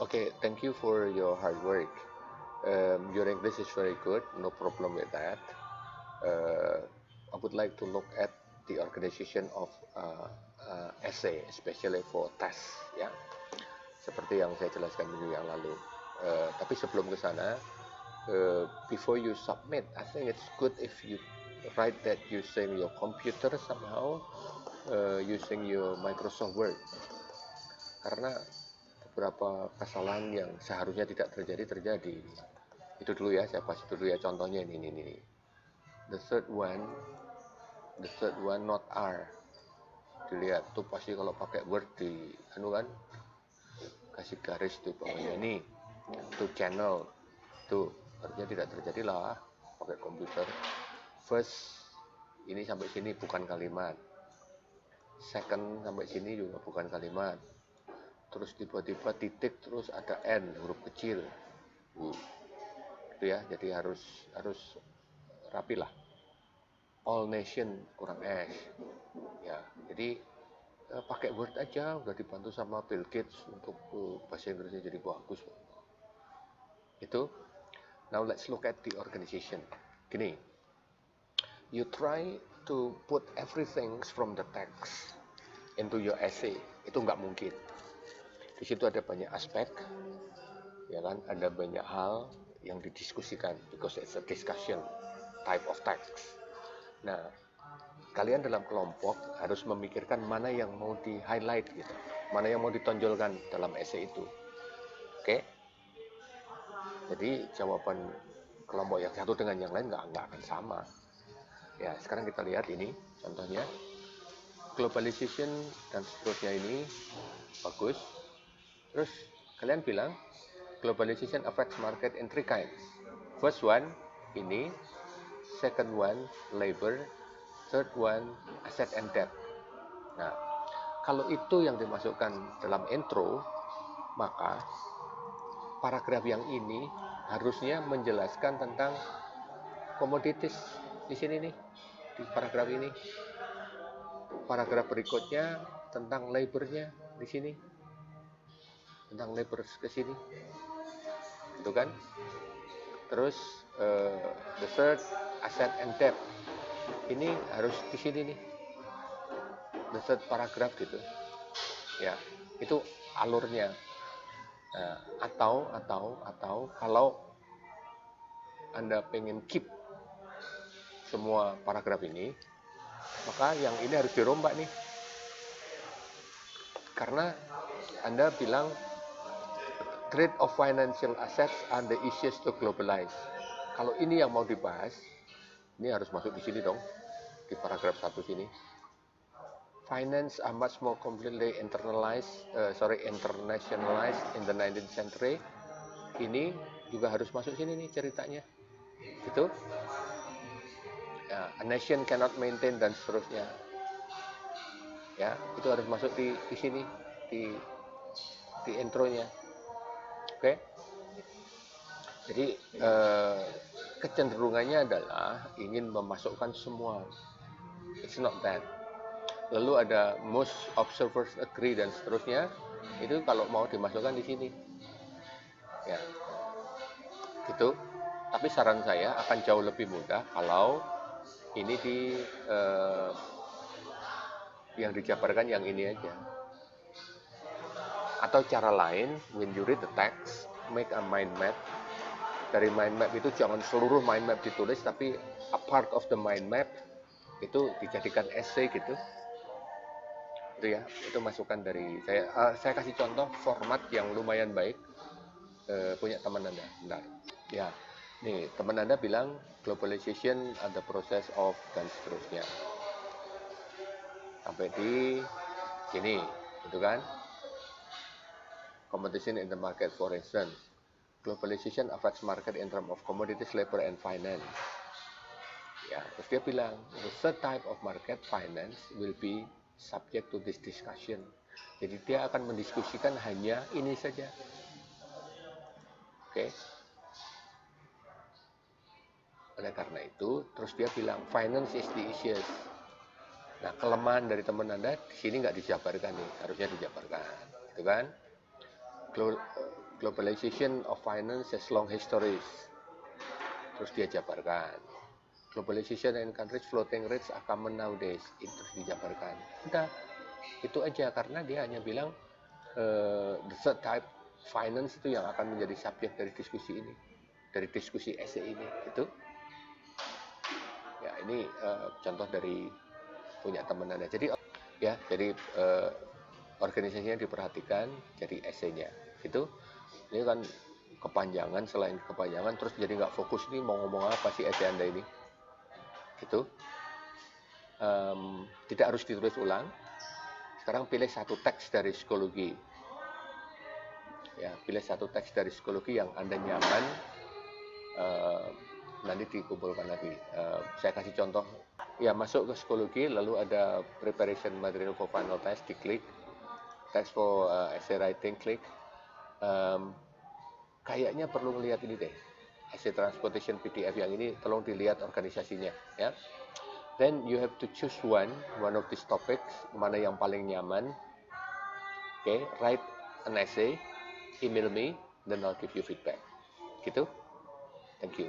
Okay, thank you for your hard work. Your English is very good, no problem with that. Uh, I would like to look at the organization of essay, especially for test, ya. Seperti yang saya jelaskan minggu yang lalu. Tapi sebelum ke sana, before you submit, I think it's good if you write that using your computer somehow, using your Microsoft Word. Karena beberapa kesalahan yang seharusnya tidak terjadi. Itu dulu ya, saya kasih dulu ya contohnya ini. The third one not R. Dilihat tuh pasti kalau pakai Word di kan kasih garis di bawahnya ini. Tuh channel. Tuh artinya tidak terjadilah pakai komputer. First ini sampai sini bukan kalimat. Second sampai sini juga bukan kalimat. Terus tiba-tiba titik terus ada N huruf kecil, itu ya, jadi harus rapi lah. All nation kurang S, ya. Jadi pakai Word aja, udah dibantu sama Bill Gates untuk bahasa Inggrisnya jadi bagus. Itu. Now let's look at the organization. Gini, you try to put everything from the text into your essay, itu nggak mungkin. Di situ ada banyak aspek, ya kan? Ada banyak hal yang didiskusikan, because it's a discussion type of text. Nah, kalian dalam kelompok harus memikirkan mana yang mau di-highlight gitu, mana yang mau ditonjolkan dalam essay itu. Oke? Jadi jawaban kelompok yang satu dengan yang lain nggak akan sama. Ya, sekarang kita lihat ini contohnya, globalization dan seterusnya ini bagus. Terus kalian bilang globalization affects market in three kinds. First one ini, second one labor, third one asset and debt. Nah, kalau itu yang dimasukkan dalam intro, maka paragraf yang ini harusnya menjelaskan tentang commodities di sini nih, di paragraf ini. Paragraf berikutnya tentang labornya di sini, tentang labor ke sini, itu kan. Terus the third asset and debt ini harus di sini nih, the third paragraph gitu, ya. Itu alurnya. Nah, atau kalau Anda pengen keep semua paragraf ini, maka yang ini harus dirombak nih, karena Anda bilang trade of financial assets are the issues to globalize. Kalau ini yang mau dibahas, ini harus masuk di sini dong, di paragraf 1 sini. Finance are much more completely internationalized in the 19th century. Ini juga harus masuk sini nih ceritanya, gitu. Ya, a nation cannot maintain dan seterusnya. Ya, itu harus masuk di sini, di intronya. Oke. Jadi kecenderungannya adalah ingin memasukkan semua. It's not that. Lalu ada most observers agree dan seterusnya. Itu kalau mau dimasukkan di sini. Ya. Gitu. Tapi saran saya akan jauh lebih mudah kalau ini yang dijabarkan yang ini aja. Atau cara lain, when you read the text, make a mind map. Dari mind map itu jangan seluruh mind map ditulis, tapi a part of the mind map itu dijadikan essay gitu. Itu ya, itu masukan dari saya. Saya kasih contoh format yang lumayan baik, punya teman Anda. Bentar. Ya, nih teman Anda bilang globalization ada process of dan seterusnya. Sampai di sini, gitu kan? Competition in the market, for instance. Globalization affects market in terms of commodities, labor, and finance. Ya, terus dia bilang, the third type of market, finance, will be subject to this discussion. Jadi dia akan mendiskusikan hanya ini saja. Oke. Oleh karena itu, terus dia bilang, finance is the issues. Nah, kelemahan dari teman Anda di sini nggak dijabarkan nih, harusnya dijabarkan, gitu kan? Globalization of finance has long histories. Terus dia jabarkan. Globalization and countries floating rates are common nowadays. Itu terus dijabarkan. Udah, itu aja, karena dia hanya bilang the third type finance itu yang akan menjadi subjek dari diskusi ini, dari diskusi essay ini. Itu ya, ini contoh dari punya teman Anda. Jadi ya, jadi organisasinya diperhatikan, jadi essay-nya itu. Ini kan kepanjangan, selain kepanjangan terus jadi nggak fokus, nih mau ngomong apa sih essay Anda ini gitu. Tidak harus ditulis ulang. Sekarang pilih satu teks dari psikologi ya, pilih satu teks dari psikologi yang Anda nyaman, nanti dikumpulkan lagi. Saya kasih contoh ya, masuk ke psikologi, lalu ada preparation material for final test, diklik, text for essay writing, klik. Kayaknya perlu ngelihat ini deh, essay transportation PDF yang ini, tolong dilihat organisasinya ya. Then you have to choose one of these topics, mana yang paling nyaman. Okay, write an essay, email me, then I'll give you feedback. Gitu. Thank you.